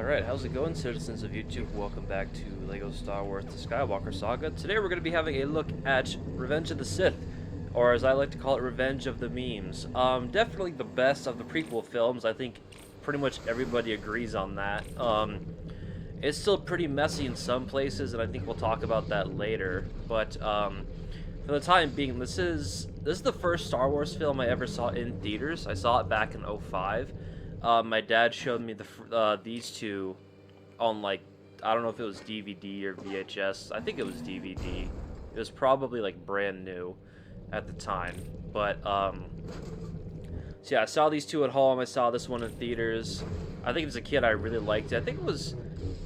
Alright, how's it going, citizens of YouTube? Welcome back to LEGO Star Wars The Skywalker Saga. Today we're going to be having a look at Revenge of the Sith, or as I like to call it, Revenge of the Memes. Definitely the best of the prequel films. I think pretty much everybody agrees on that. It's still pretty messy in some places, and I think we'll talk about that later. But for the time being, this is the first Star Wars film I ever saw in theaters. I saw it back in '05. My dad showed me these two on, like, I don't know if it was DVD or VHS. I think it was DVD. It was probably, like, brand new at the time. But, so yeah, I saw these two at home. I saw this one in theaters. I think as a kid I really liked it. I think it was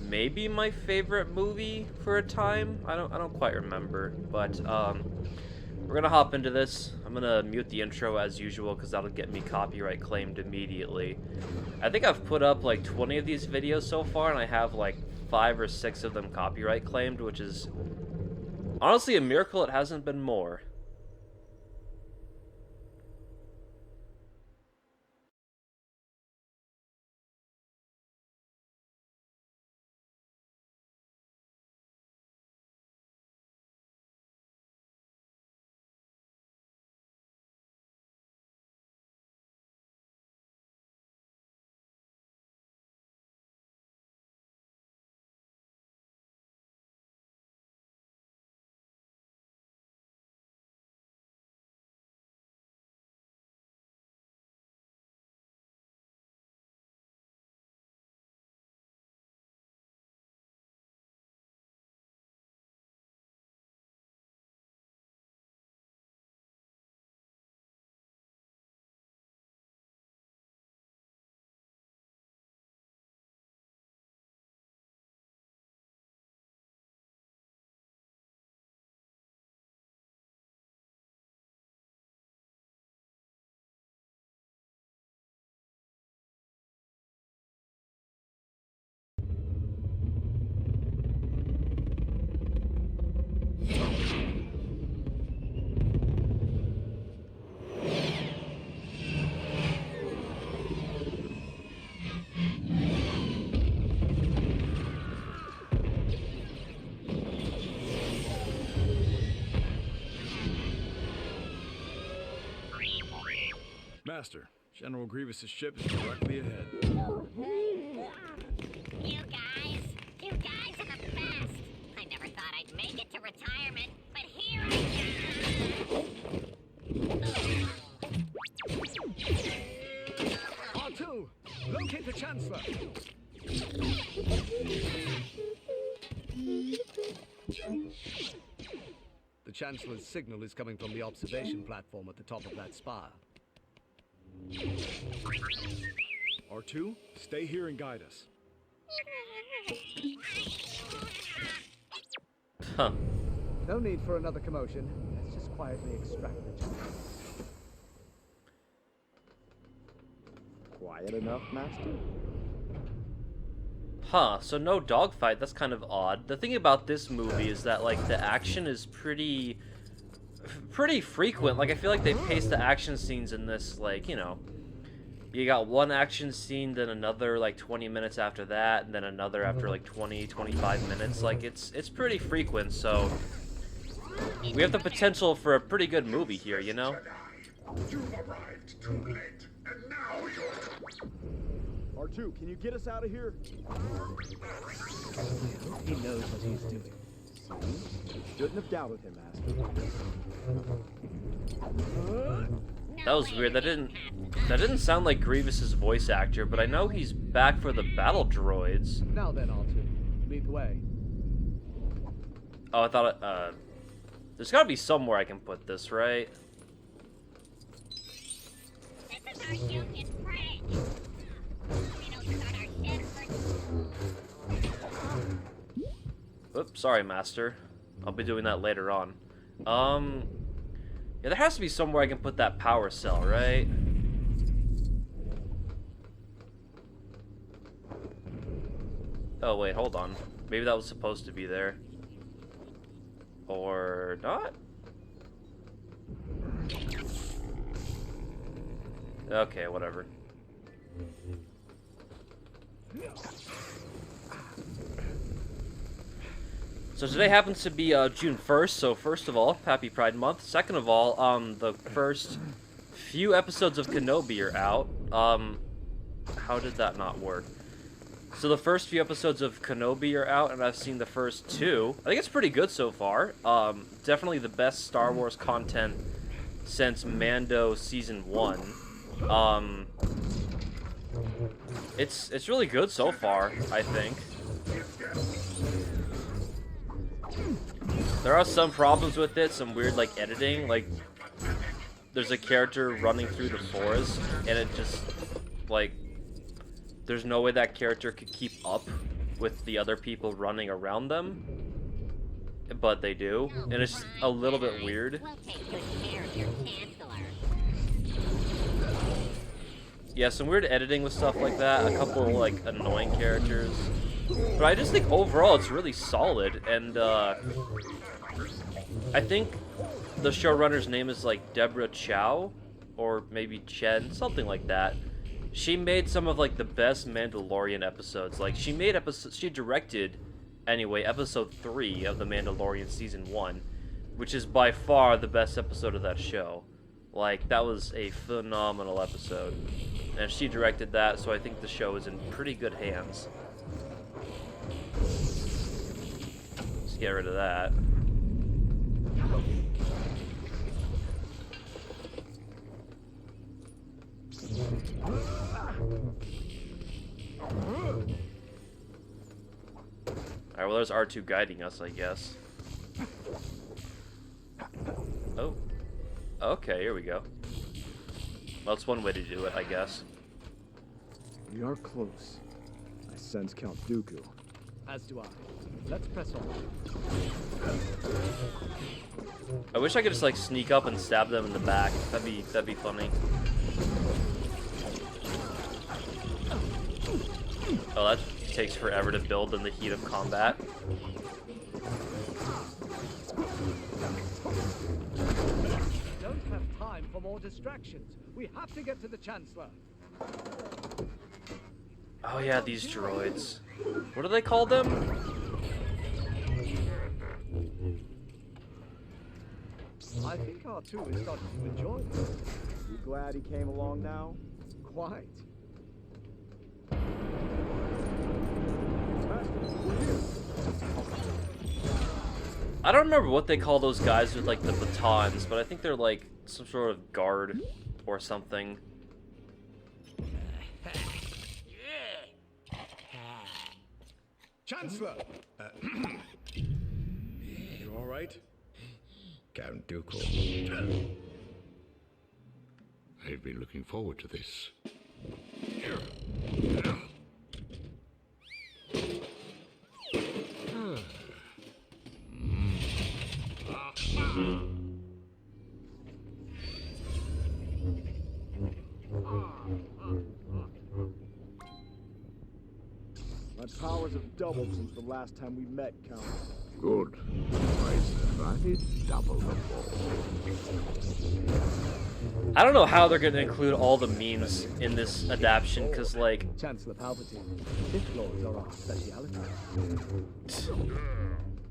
maybe my favorite movie for a time. I don't quite remember. But, we're gonna hop into this. I'm gonna mute the intro as usual because that'll get me copyright claimed immediately. I think I've put up like 20 of these videos so far, and I have like 5 or 6 of them copyright claimed, which is honestly a miracle it hasn't been more. Master, General Grievous's ship is directly ahead. You guys are the best. I never thought I'd make it to retirement, but here I am. R2, locate the Chancellor. The Chancellor's signal is coming from the observation platform at the top of that spire. R2, stay here and guide us. Huh. No need for another commotion. Let's just quietly extract the gem. Quiet enough, Master? Huh, so no dogfight. That's kind of odd. The thing about this movie is that, like, the action is pretty frequent. Like, I feel like they pace the action scenes in this, like, you know, you got one action scene, then another like 20 minutes after that, and then another after like 20-25 minutes. Like, it's pretty frequent, so we have the potential for a pretty good movie here, you know? You've arrived too late, and now you're... R2, can you get us out of here? He knows what he's doing. See? Shouldn't have doubted him, Master. That was weird. That didn't sound like Grievous's voice actor, but I know he's back for the battle droids. Now then, R2, lead the way. Oh, I thought there's gotta be somewhere I can put this, right? This is our Union bridge. We don't start our ship for... Oops, sorry, Master. I'll be doing that later on. Yeah, there has to be somewhere I can put that power cell, right? Oh, wait, hold on. Maybe that was supposed to be there. Or not? Okay, whatever. So today happens to be June 1st, so first of all, happy Pride Month. Second of all, the first few episodes of Kenobi are out. How did that not work? So the first few episodes of Kenobi are out, and I've seen the first two. I think it's pretty good so far. Definitely the best Star Wars content since Mando Season 1. It's really good so far, I think. There are some problems with it, some weird like editing, like there's a character running through the forest and it just like there's no way that character could keep up with the other people running around them, but they do, and it's a little bit weird. We'll take good care of your Chancellor. Yeah, some weird editing with stuff like that, a couple like annoying characters. But I just think overall it's really solid, and I think the showrunner's name is like Deborah Chow, or maybe Chen, something like that. She made some of like the best Mandalorian episodes. Like she directed, anyway, episode 3 of The Mandalorian Season 1, which is by far the best episode of that show. Like, that was a phenomenal episode. And she directed that, so I think the show is in pretty good hands. Let's get rid of that. Alright, well there's R2 guiding us, I guess. Oh. Okay, here we go. Well, that's one way to do it, I guess. We are close. I sense Count Dooku. As do I. Let's press on. I wish I could just like sneak up and stab them in the back. That'd be funny. Oh, that takes forever to build in the heat of combat. Don't have time for more distractions. We have to get to the Chancellor. Oh yeah, these droids. What do they call them? I think R2 is starting to enjoy this. You glad he came along now? Quite. I don't remember what they call those guys with like the batons, but I think they're like some sort of guard or something. Chancellor! You all right? Count Dooku. I've been looking forward to this. My powers have doubled since the last time we met, Count. Good. Twice the body, double the ball. I don't know how they're gonna include all the memes in this adaptation, because like Chancellor Palpatine. Sith Lords are our speciality.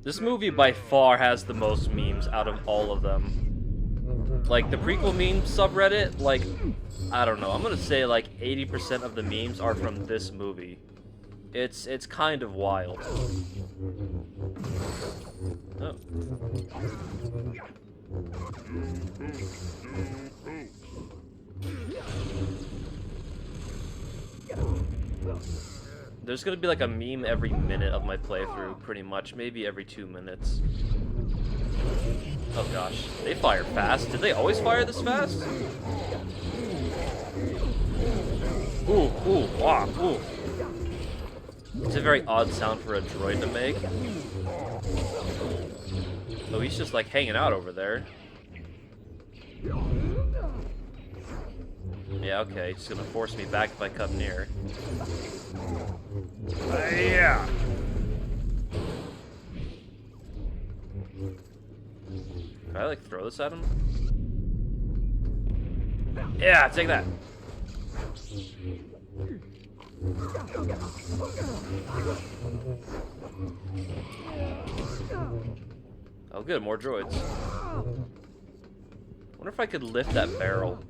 this movie by far has the most memes out of all of them. Like the prequel meme subreddit, like I don't know, I'm gonna say like 80% of the memes are from this movie. It's kind of wild. Oh. There's gonna be like a meme every minute of my playthrough, pretty much, maybe every 2 minutes. Oh gosh, they fire fast. Did they always fire this fast? Ooh, ooh, wow, ooh. It's a very odd sound for a droid to make. Oh, he's just like hanging out over there. Yeah, okay, he's gonna force me back if I come near. Yeah. Can I like throw this at him? Yeah, take that. Oh good, more droids. Wonder if I could lift that barrel.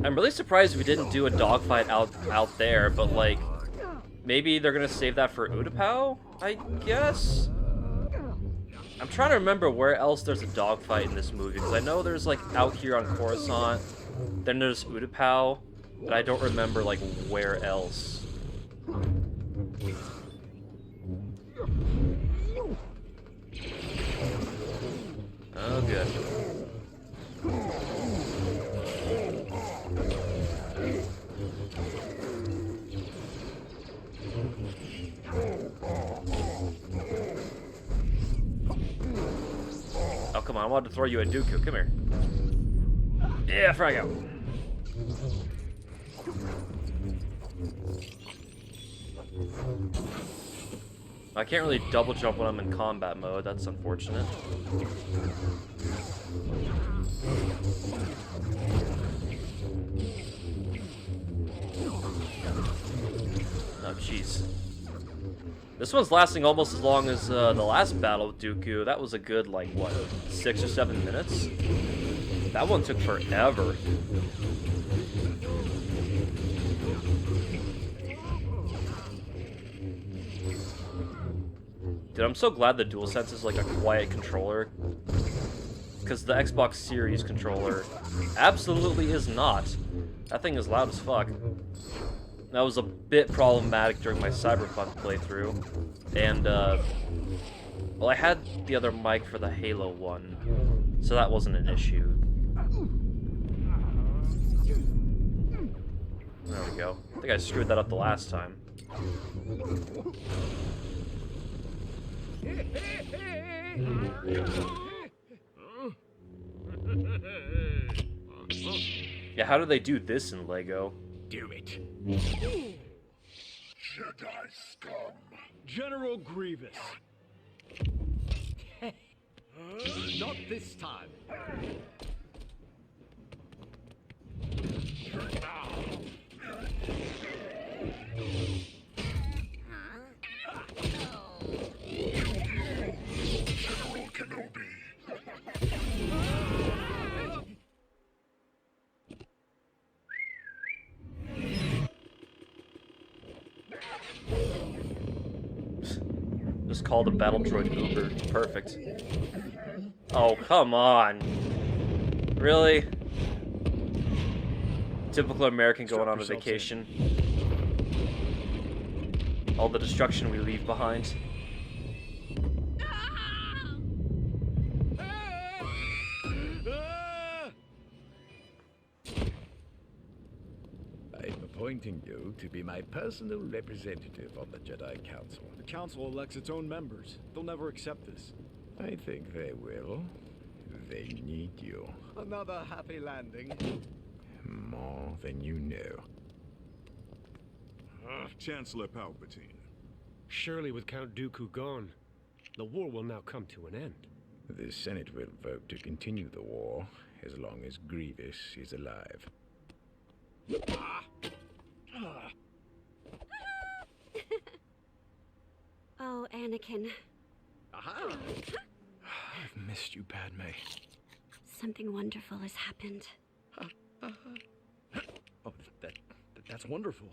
I'm really surprised we didn't do a dogfight out there, but like, maybe they're gonna save that for Utapau, I guess? I'm trying to remember where else there's a dogfight in this movie, because I know there's like out here on Coruscant, then there's Utapau, but I don't remember like where else. Oh good. Oh, come on, I wanted to throw you a Dooku. Come here. Yeah, frag out. I can't really double jump when I'm in combat mode. That's unfortunate. Oh, jeez. This one's lasting almost as long as the last battle with Dooku. That was a good, like, what, 6 or 7 minutes? That one took forever. Dude, I'm so glad the DualSense is like a quiet controller. Because the Xbox Series controller absolutely is not. That thing is loud as fuck. That was a bit problematic during my Cyberpunk playthrough. And, well, I had the other mic for the Halo one, so that wasn't an issue. There we go. I think I screwed that up the last time. Yeah, how do they do this in Lego? Do it. Jedi scum. General Grievous. Not this time. General Kenobi. Just call the battle droid Uber. Perfect. Oh, come on. Really? Typical American going on a vacation. All the destruction we leave behind. I'm appointing you to be my personal representative on the Jedi Council. The council elects its own members. They'll never accept this. I think they will. They need you. Another happy landing. More than you know. Chancellor Palpatine. Surely with Count Dooku gone, the war will now come to an end. The Senate will vote to continue the war as long as Grievous is alive. Oh, Anakin. Aha! I've missed you, Padme. Something wonderful has happened. Oh, that's wonderful.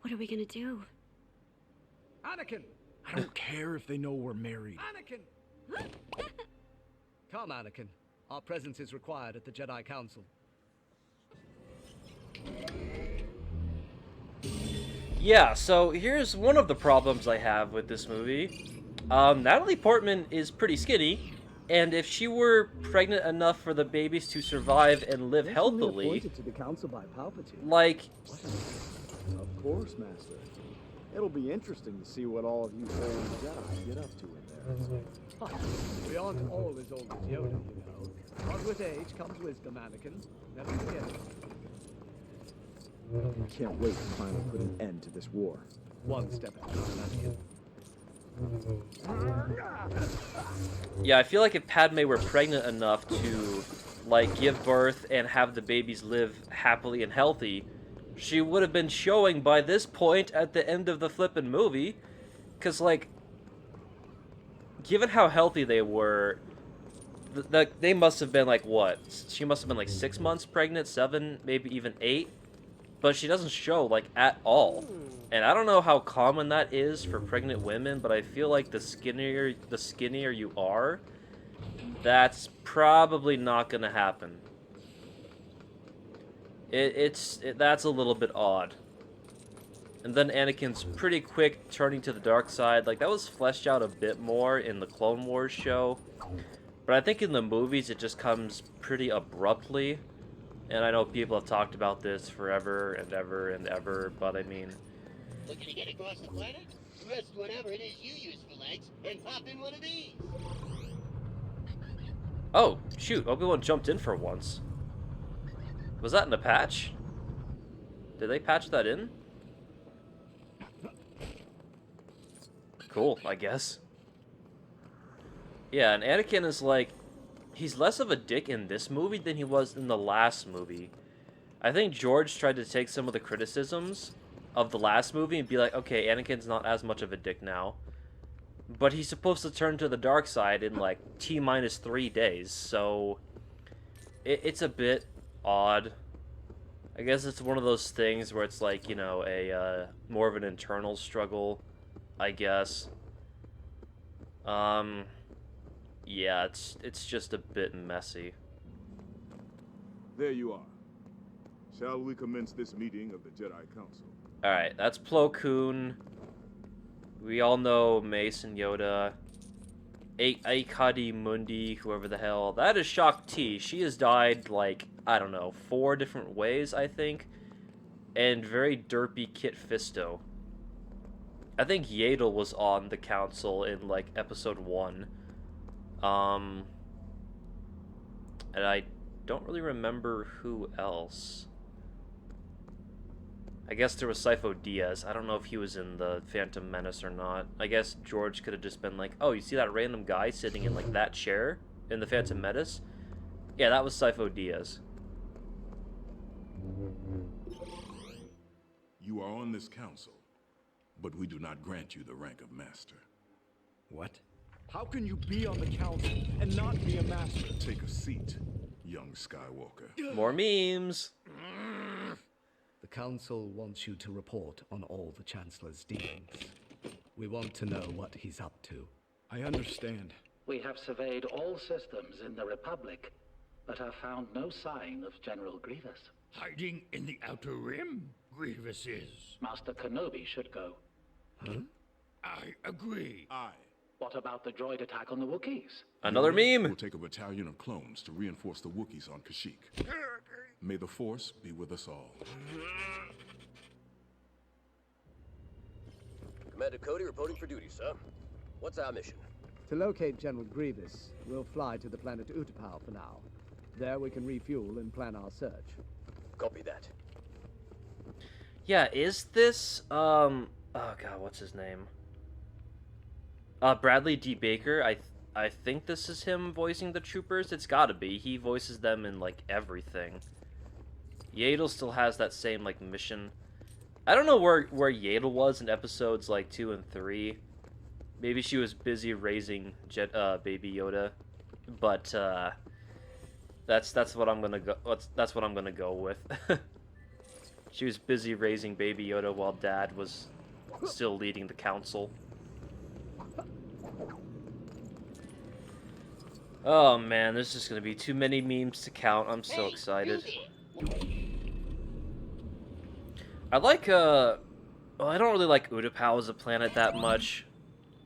What are we gonna do? Anakin! I don't care if they know we're married. Anakin! Come, Anakin. Our presence is required at the Jedi Council. Yeah, so here's one of the problems I have with this movie. Natalie Portman is pretty skinny, and if she were pregnant enough for the babies to survive and live healthily, Appointed to the council by Palpatine. like, Of course, Master. It'll be interesting to see what all of you old Jedi get up to in there. We aren't all as old as Yoda, you know. But with age comes wisdom, Anakin. Never forget it. I can't wait to finally put an end to this war. One step at a time, Anakin. Yeah, I feel like if Padme were pregnant enough to, like, give birth and have the babies live happily and healthy, she would have been showing by this point at the end of the flippin' movie. Because, like, given how healthy they were, they must have been, like, what? She must have been, like, 6 months pregnant, 7, maybe even 8. But she doesn't show, like, at all. And I don't know how common that is for pregnant women, but I feel like the skinnier you are, that's probably not gonna happen. That's a little bit odd. And then Anakin's pretty quick turning to the dark side. Like, that was fleshed out a bit more in the Clone Wars show. But I think in the movies it just comes pretty abruptly. And I know people have talked about this forever and ever and ever, but I mean... Looking to get across the planet? Rest whatever it is you use for legs and pop in one of these. Oh, shoot, Obi-Wan jumped in for once. Was that in the patch? Did they patch that in? Cool, I guess. Yeah, and Anakin is like... He's less of a dick in this movie than he was in the last movie. I think George tried to take some of the criticisms of the last movie and be like, okay, Anakin's not as much of a dick now. But he's supposed to turn to the dark side in, like, T-3 days, so... It's a bit odd. I guess it's one of those things where it's like, you know, a, more of an internal struggle, I guess. Yeah, it's just a bit messy. There you are. Shall we commence this meeting of the Jedi Council? Alright, that's Plo Koon. We all know Mace and Yoda. Aikadi Mundi, whoever the hell. That is Shak Ti. She has died, like, I don't know, 4 different ways, I think. And very derpy Kit Fisto. I think Yaddle was on the council in, like, episode 1. And I don't really remember who else. I guess there was Sifo Dyas. I don't know if he was in the Phantom Menace or not. I guess George could have just been like, oh, you see that random guy sitting in, like, that chair in the Phantom Menace? Yeah, that was Sifo Dyas. You are on this council, but we do not grant you the rank of master. What? How can you be on the council and not be a master? Take a seat, young Skywalker. More memes. The Council wants you to report on all the Chancellor's dealings. We want to know what he's up to. I understand. We have surveyed all systems in the Republic, but have found no sign of General Grievous. Hiding in the Outer Rim, Grievous is. Master Kenobi should go. Huh? I agree. Aye. What about the droid attack on the Wookiees? Another meme. We'll take a battalion of clones to reinforce the Wookiees on Kashyyyk. May the Force be with us all. Commander Cody reporting for duty, sir. What's our mission? To locate General Grievous, we'll fly to the planet Utapau for now. There we can refuel and plan our search. Copy that. Yeah, is this, oh god, what's his name? Bradley D. Baker. I think this is him voicing the troopers. It's gotta be. He voices them in, like, everything. Yaddle still has that same, like, mission. I don't know where Yaddle was in episodes, like, 2 and 3. Maybe she was busy raising Baby Yoda. But, that's what I'm gonna go, that's what I'm gonna go with. She was busy raising Baby Yoda while Dad was still leading the council. Oh man, there's just gonna be too many memes to count. I'm so excited. I like, well, I don't really like Utapau as a planet that much.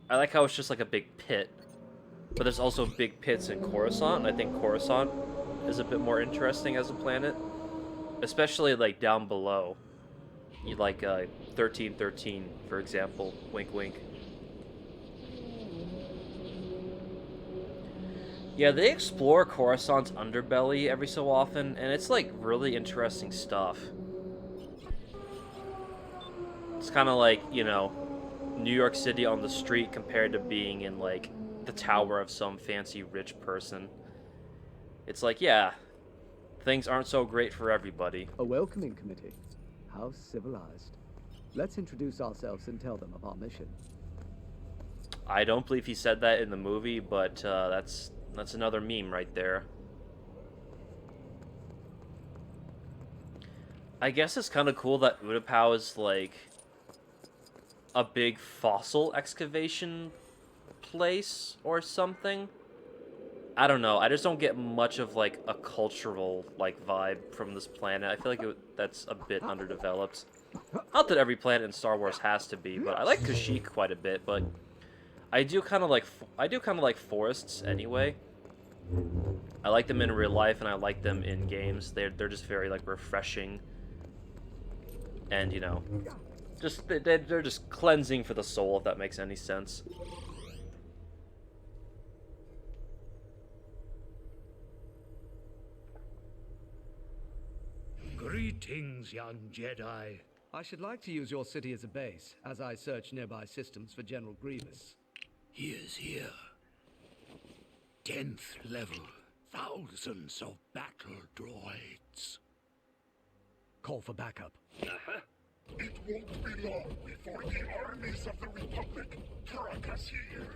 I like how it's just like a big pit. But there's also big pits in Coruscant, and I think Coruscant is a bit more interesting as a planet. Especially, like, down below. You like, 1313, for example. Wink, wink. Yeah, they explore Coruscant's underbelly every so often, and it's, like, really interesting stuff. It's kind of like, you know, New York City on the street compared to being in, like, the tower of some fancy rich person. It's like, yeah, things aren't so great for everybody. A welcoming committee. How civilized. Let's introduce ourselves and tell them of our mission. I don't believe he said that in the movie, but that's another meme right there. I guess it's kind of cool that Utapau is, like, a big fossil excavation place or something. I don't know. I just don't get much of, like, a cultural, like, vibe from this planet. I feel like that's a bit underdeveloped. Not that every planet in Star Wars has to be, but I like Kashyyyk quite a bit, but I do kind of like forests anyway. I like them in real life and I like them in games. They're just very, like, refreshing. And, you know, just they're just cleansing for the soul, if that makes any sense. Greetings, young Jedi. I should like to use your city as a base, as I search nearby systems for General Grievous. He is here. 10th level. Thousands of battle droids. Call for backup. It won't be long before the armies of the Republic track us here.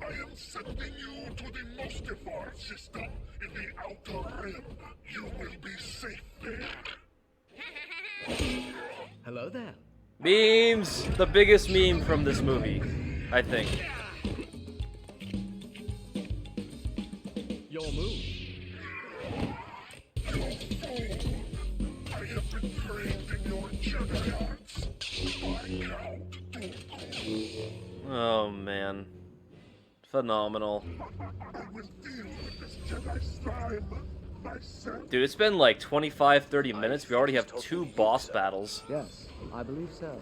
I am sending you to the Mostifar system in the Outer Rim. You will be safe there. Hello there. Memes! The biggest meme from this movie, I think. Your move. You fool! I have been trained in your Jedi arts. By Count Dooku. Oh man. Phenomenal. I will deal with this Jedi slime myself. Dude, it's been like 25-30 minutes. We already have 2 boss battles. Yes, I believe so.